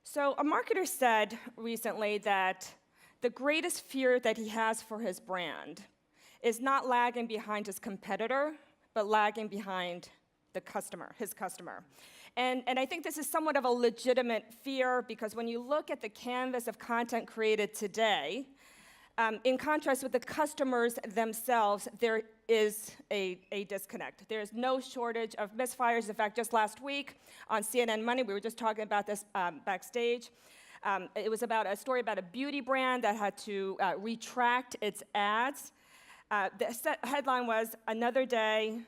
So a marketer said recently that the greatest fear that he has for his brand is not lagging behind his competitor, but lagging behind the customer, his customer. And I think this is somewhat of a legitimate fear because when you look at the canvas of content created today, in contrast with the customers themselves, there is a disconnect. There is no shortage of misfires. In fact, just last week on CNN Money, we were just talking about this backstage. It was about a story about a beauty brand that had to retract its ads. The headline was, "Another day,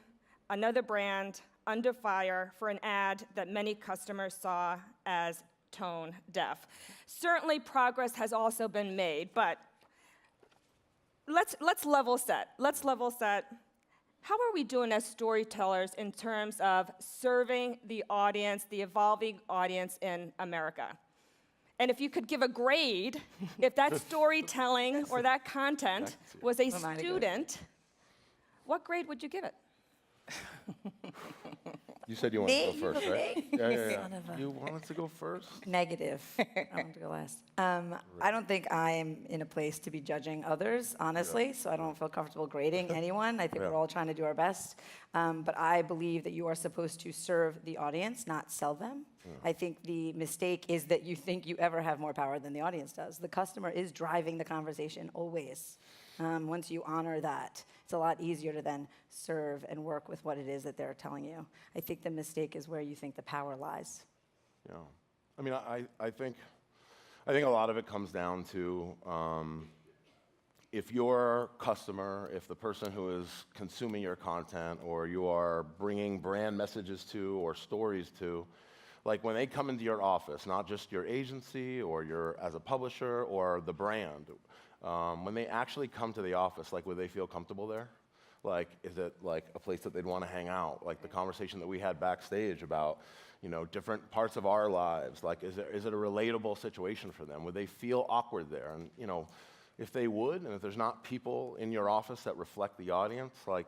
another brand under fire for an ad that many customers saw as tone deaf." Certainly progress has also been made, but let's level set. Let's level set. How are we doing as storytellers in terms of serving the audience, the evolving audience in America? And if you could give a grade, if that storytelling or that content was a student, what grade would you give it? You said you wanted to go first, right? Yeah. Son of a- You wanted to go first? Negative. I want to go last. I don't think I am in a place to be judging others, honestly, so I don't feel comfortable grading anyone. I think Yeah. we're all trying to do our best. But I believe that you are supposed to serve the audience, not sell them. I think the mistake is that you think you ever have more power than the audience does. The customer is driving the conversation always. Once you honor that, it's a lot easier to then serve and work with what it is that they're telling you. I think the mistake is where you think the power lies. Yeah. I mean, I think a lot of it comes down to if your customer, if the person who is consuming your content or you are bringing brand messages to or stories to, like when they come into your office, not just your agency or your as a publisher or the brand, when they actually come to the office, like would they feel comfortable there? Like, is it like a place that they'd want to hang out? Like the conversation that we had backstage about, you know, different parts of our lives. Like, is it a relatable situation for them? Would they feel awkward there? And, you know, if they would, and if there's not people in your office that reflect the audience, like,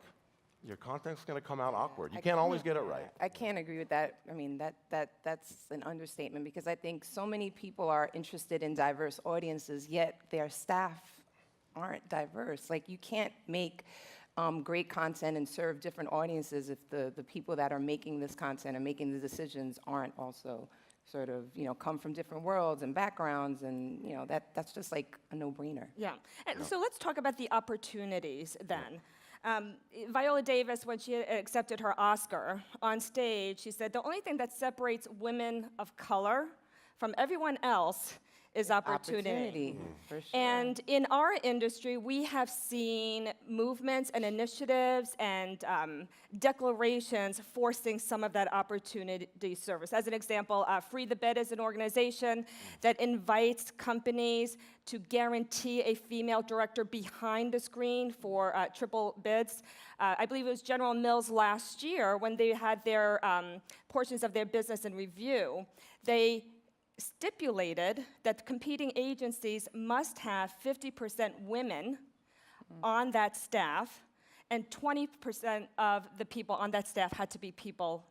your content's going to come out awkward. You can't always get it right. I can't agree with that. I mean, that's an understatement because I think so many people are interested in diverse audiences, yet their staff aren't diverse. Like, you can't make great content and serve different audiences if the people that are making this content and making the decisions aren't also sort of, you know, come from different worlds and backgrounds, and, you know, that's just like a no-brainer. Yeah. And so let's talk about the opportunities then. Viola Davis, when she accepted her Oscar, on stage, she said, the only thing that separates women of color from everyone else is opportunity. For sure. And in our industry, we have seen movements and initiatives and declarations forcing some of that opportunity service. As an example, Free the Bid is an organization that invites companies to guarantee a female director behind the screen for triple bids. I believe it was General Mills last year when they had their portions of their business in review. They stipulated that competing agencies must have 50% women on that staff, and 20% of the people on that staff had to be people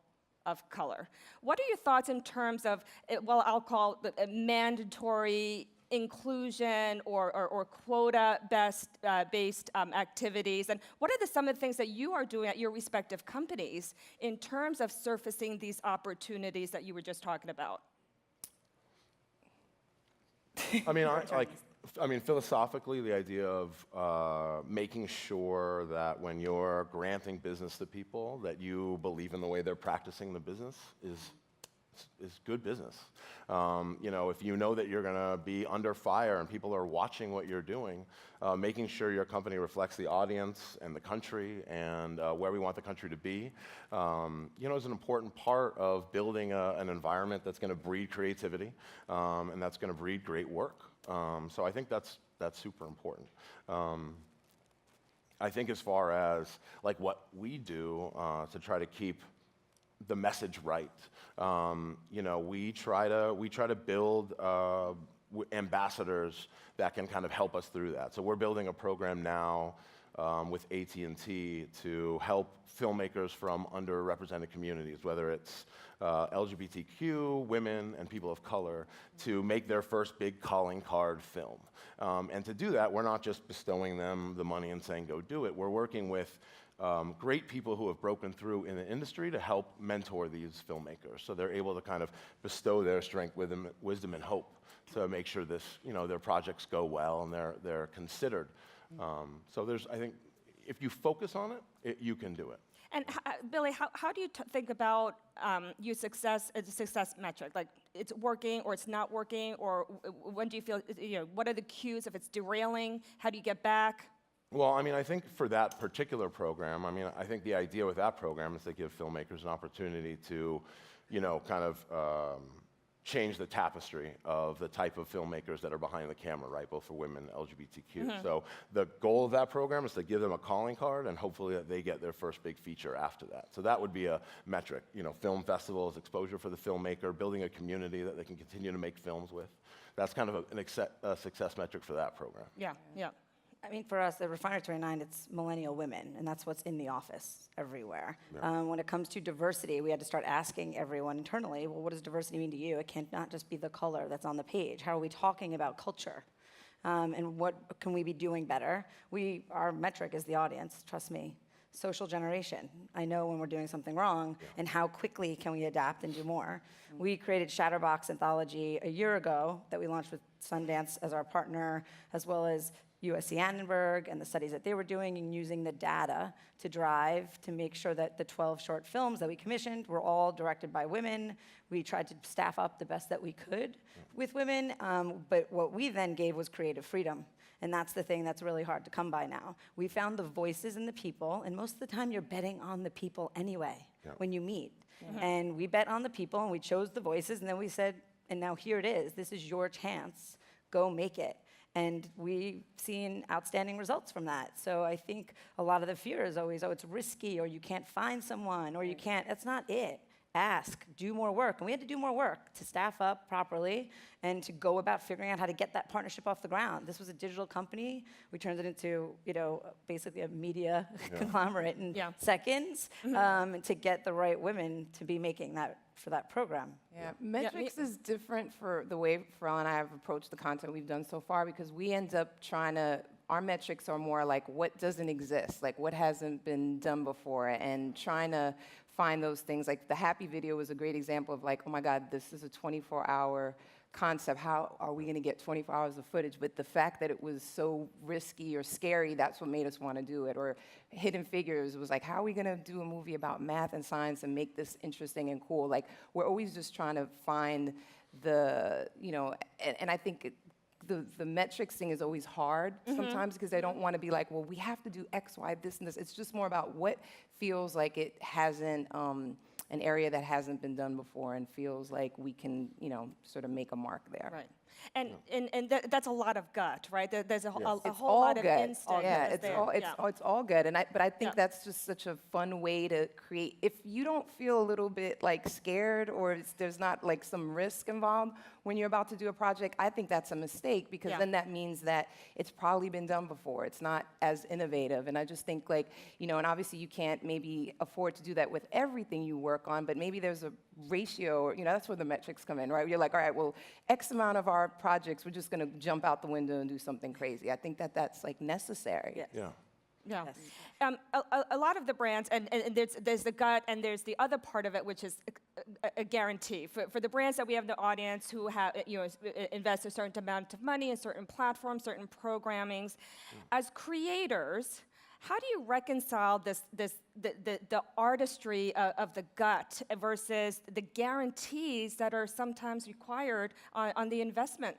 of color. What are your thoughts in terms of, well, I'll call it mandatory inclusion or quota-based activities, and what are some of the things that you are doing at your respective companies in terms of surfacing these opportunities that you were just talking about? I mean, philosophically, the idea of making sure that when you're granting business to people, that you believe in the way they're practicing the business is good business. You know, if you know that you're going to be under fire and people are watching what you're doing, making sure your company reflects the audience and the country and where we want the country to be, you know, is an important part of building an environment that's going to breed creativity and that's going to breed great work. So I think that's super important. I think as far as like what we do to try to keep the message right, you know, we try to build ambassadors that can kind of help us through that. So we're building a program now with AT&T to help filmmakers from underrepresented communities, whether it's LGBTQ, women, and people of color, to make their first big calling card film. And to do that, we're not just bestowing them the money and saying, go do it. We're working with great people who have broken through in the industry to help mentor these filmmakers. So they're able to kind of bestow their strength, wisdom, and hope to make sure their projects go well and they're considered. So I think, if you focus on it, you can do it. And Billy, how do you think about your success as a success metric? Like, it's working or it's not working, or when do you feel, what are the cues if it's derailing? How do you get back? Well, I mean, I think for that particular program, I think the idea with that program is to give filmmakers an opportunity to, kind of change the tapestry of the type of filmmakers that are behind the camera, right, both for women and LGBTQ. So the goal of that program is to give them a calling card and hopefully that they get their first big feature after that. So that would be a metric. Film festivals, exposure for the filmmaker, building a community that they can continue to make films with. That's kind of a success metric for that program. Yeah, yeah. I mean, for us, the Refinery 29, it's millennial women, and that's what's in the office everywhere. Yeah. When it comes to diversity, we had to start asking everyone internally, well, what does diversity mean to you? It can't not just be the color that's on the page. How are we talking about culture? And what can we be doing better? Our metric is the audience, trust me. Social generation. I know when we're doing something wrong, and how quickly can we adapt and do more. We created Shadowbox Anthology a year ago that we launched with Sundance as our partner, as well as USC Annenberg and the studies that they were doing, and using the data to drive to make sure that the 12 short films that we commissioned were all directed by women. We tried to staff up the best that we could with women, but what we then gave was creative freedom. And that's the thing that's really hard to come by now. We found the voices and the people, and most of the time you're betting on the people anyway when you meet. And we bet on the people, and we chose the voices, and then we said, and now here it is. This is your chance. Go make it. And we've seen outstanding results from that. So I think a lot of the fear is always, oh, it's risky, or you can't find someone, or you can't. That's not it. Ask, do more work. And we had to do more work to staff up properly and to go about figuring out how to get that partnership off the ground. This was a digital company. We turned it into, basically a media conglomerate in seconds to get the right women to be making that for that program. Yeah, metrics is different for the way Pharrell and I have approached the content we've done so far, because we end up our metrics are more like what doesn't exist, like what hasn't been done before, and trying to find those things. Like the Happy video was a great example of like, oh my God, this is a 24-hour concept. How are we gonna get 24 hours of footage? But the fact that it was so risky or scary, that's what made us wanna do it. Or Hidden Figures was like, how are we gonna do a movie about math and science and make this interesting and cool? Like, we're always just trying to find and I think the metrics thing is always hard sometimes, because they don't want to be like, well, we have to do X, Y, this, and this. It's just more about what feels like it hasn't, an area that hasn't been done before, and feels like we can, sort of make a mark there. Right. And that's a lot of gut, right? There's a whole It's lot all of good. instinct. Yeah, there. it's all good. But I think that's just such a fun way to create. If you don't feel a little bit like scared, or there's not like some risk involved when you're about to do a project, I think that's a mistake, because then that means that it's probably been done before. It's not as innovative. And I just think like, and obviously you can't maybe afford to do that with everything you work on, but maybe there's a ratio, or, that's where the metrics come in, right? You're like, all right, well, X amount of our projects, we're just gonna jump out the window and do something crazy. I think that's like necessary. Yes. Yeah. Yeah. Yes. A lot of the brands, and there's the gut, and there's the other part of it, which is a guarantee. For the brands that we have in the audience who have, invest a certain amount of money in certain platforms, certain programmings, as creators, how do you reconcile the artistry of the gut versus the guarantees that are sometimes required on the investment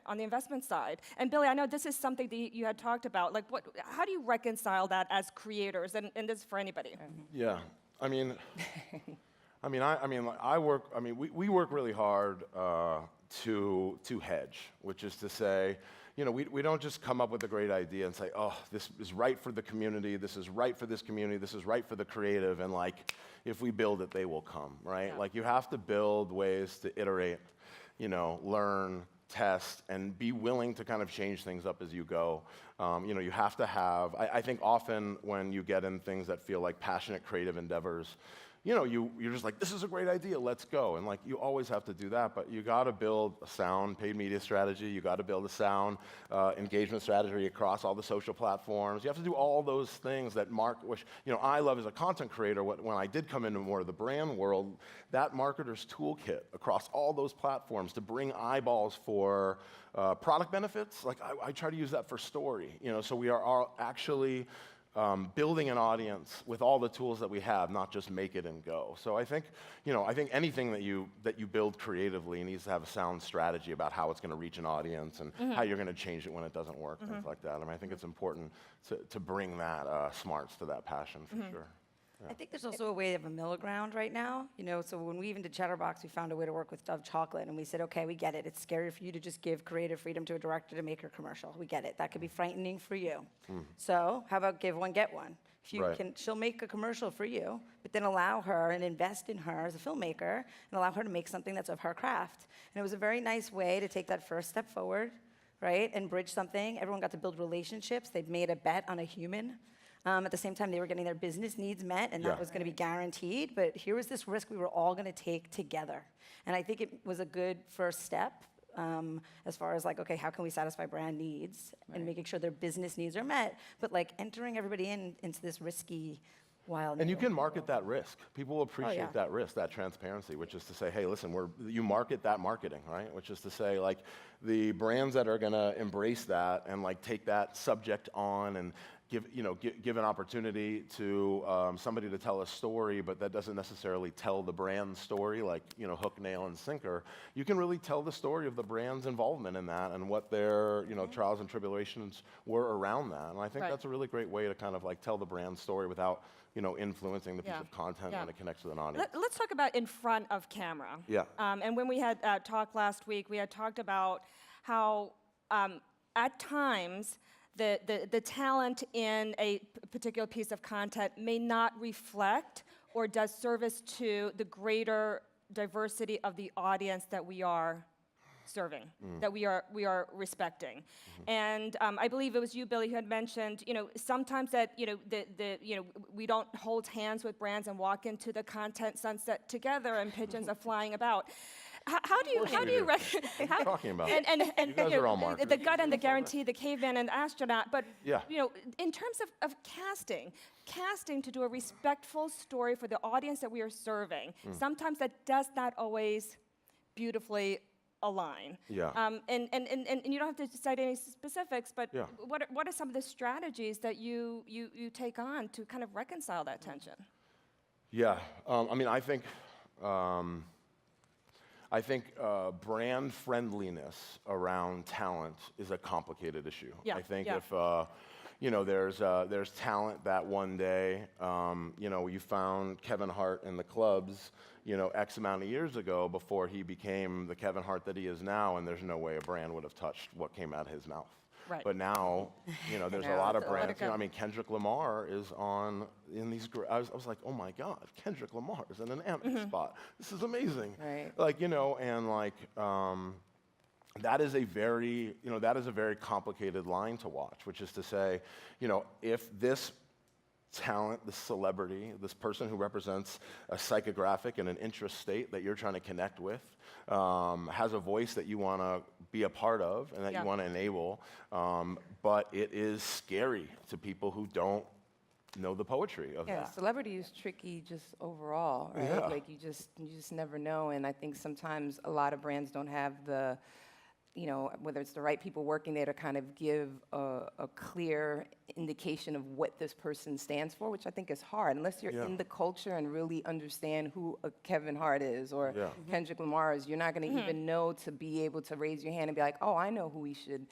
side? And Billy, I know this is something that you had talked about. Like, how do you reconcile that as creators? And this is for anybody. Yeah, we work really hard to hedge, which is to say, we don't just come up with a great idea and say, oh, this is right for the community, this is right for this community, this is right for the creative, and like, if we build it, they will come, right? Yeah. Like, you have to build ways to iterate, learn, test, and be willing to kind of change things up as you go. You have to have, I think often when you get in things that feel like passionate creative endeavors, you're just like, this is a great idea, let's go. And like, you always have to do that, but you gotta build a sound paid media strategy, you gotta build a sound engagement strategy across all the social platforms. You have to do all those things that which I love as a content creator. When I did come into more of the brand world, that marketer's toolkit across all those platforms to bring eyeballs for product benefits, like I try to use that for story, so we are all actually building an audience with all the tools that we have, not just make it and go. So I think anything that you build creatively needs to have a sound strategy about how it's going to reach an audience and how you're going to change it when it doesn't work, things like that. I mean, I think it's important to bring that smarts to that passion for sure. I think there's also a way of a middle ground right now. So when we even did Shadowbox, we found a way to work with Dove Chocolate, and we said, okay, we get it. It's scary for you to just give creative freedom to a director to make her commercial. We get it. That could be frightening for you. So how about give one, get one? If you can, she'll make a commercial for you, but then allow her and invest in her as a filmmaker and allow her to make something that's of her craft. And it was a very nice way to take that first step forward, right, and bridge something. Everyone got to build relationships. They'd made a bet on a human. At the same time, they were getting their business needs met, and that was going to be guaranteed. But here was this risk we were all going to take together. And I think it was a good first step as far as like, okay, how can we satisfy brand needs and making sure their business needs are met, but like entering everybody into this risky, wild. And you can market that risk. People will appreciate that risk, that transparency, which is to say, hey, listen, you market that marketing, right? Which is to say, like, the brands that are going to embrace that and like take that subject on and give an opportunity to somebody to tell a story, but that doesn't necessarily tell the brand story, like hook, nail, and sinker. You can really tell the story of the brand's involvement in that and what their trials and tribulations were around that. And I think that's a really great way to kind of like tell the brand story without influencing the piece of content when it connects with an audience. Let's talk about in front of camera. Yeah. And when we had talked last week, we had talked about how at times the talent in a particular piece of content may not reflect or does service to the greater diversity of the audience that we are serving, that we are respecting. And I believe it was you, Billy, who had mentioned, sometimes that, we don't hold hands with brands and walk into the content sunset together and pigeons are flying about. How do you talking about? And you guys are all marketers. The gut and the guarantee, the caveman and the astronaut, but yeah. In terms of casting to do a respectful story for the audience that we are serving, sometimes that does not always beautifully align. Yeah. And you don't have to cite any specifics, but yeah. what are some of the strategies that you take on to kind of reconcile that tension? Yeah. I mean, I think brand friendliness around talent is a complicated issue. Yeah, I think yeah. if there's talent that one day, you found Kevin Hart in the clubs, X amount of years ago before he became the Kevin Hart that he is now, and there's no way a brand would have touched what came out of his mouth. Right. But now, there's a lot of brands. Kendrick Lamar is in these. I was like, oh my God, Kendrick Lamar is in an Emmerich spot. This is amazing. Right. That is a very complicated line to watch. Which is to say, if this talent, this celebrity, this person who represents a psychographic and an interest state that you're trying to connect with, has a voice that you want to be a part of and that you want to enable, but it is scary to people who don't know the poetry of that. Yeah, celebrity is tricky just overall, right? Yeah. Like you just never know, and I think sometimes a lot of brands don't have the, whether it's the right people working there to kind of give a clear indication of what this person stands for, which I think is hard. Unless you're in the culture and really understand who a Kevin Hart is or Kendrick Lamar is, you're not going to even know to be able to raise your hand and be like, oh, I know who we should,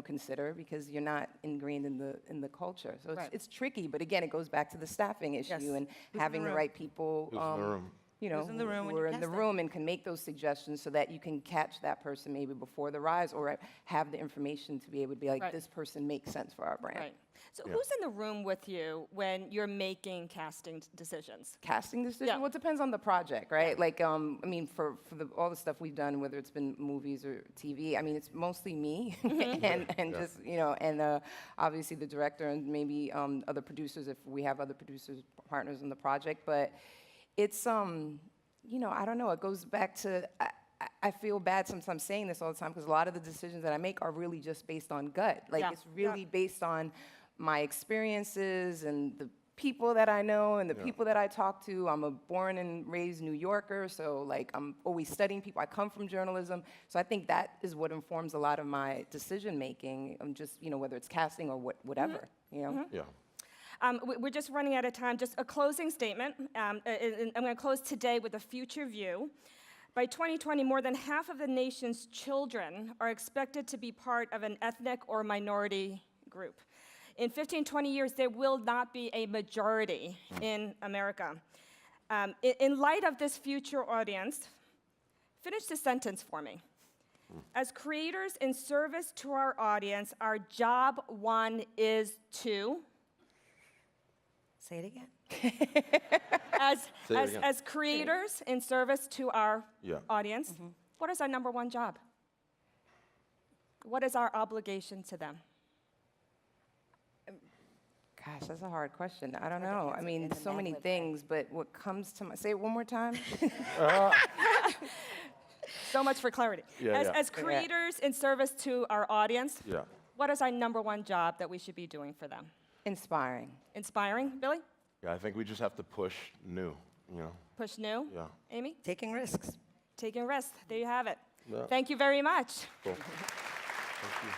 consider, because you're not ingrained in the culture. So it's tricky, but again, it goes back to the staffing issue and having the right people. Who's in the room? you know, Who's in the room when who you are in the cast them. room and can make those suggestions so that you can catch that person maybe before the rise or have the information to be able to be like, Right. this person makes sense for our brand. Right. So who's in the room with you when you're making casting decisions? Casting decision? Yeah. Well, it depends on the project, right? Like, I mean, for all the stuff we've done, whether it's been movies or TV, I mean, it's mostly me and just, you know, and obviously the director and maybe other producers if we have other producers, partners in the project. But it's, you know, I don't know, it goes back to, I feel bad sometimes saying this all the time because a lot of the decisions that I make are really just based on gut. Like, Yeah. it's really based on my experiences and the people that I know and the people that I talk to. I'm a born and raised New Yorker, so like I'm always studying people. I come from journalism, so I think that is what informs a lot of my decision making. I'm just, you know, whether it's casting or whatever, you know. Yeah. We're just running out of time. Just a closing statement. I'm going to close today with a future view. By 2020, more than half of the nation's children are expected to be part of an ethnic or minority group. In 15, 20 years, there will not be a majority in America. In light of this future audience, finish the sentence for me. As creators in service to our audience, our job one is to... Say it again. Say it again. As creators in service to our audience, what is our number one job? What is our obligation to them? Gosh, that's a hard question. I don't hard to know. I answer mean, in a so many manly way. things, but what comes to mind, say it one more time. So much for clarity. As creators in service to our audience, Yeah. what is our number one job that we should be doing for them? Inspiring. Inspiring, Billy? Yeah, I think we just have to push new, you know. Push new? Yeah. Amy? Taking risks. Taking risks. There you have it. Yeah. Thank you very much. Cool. Thank you.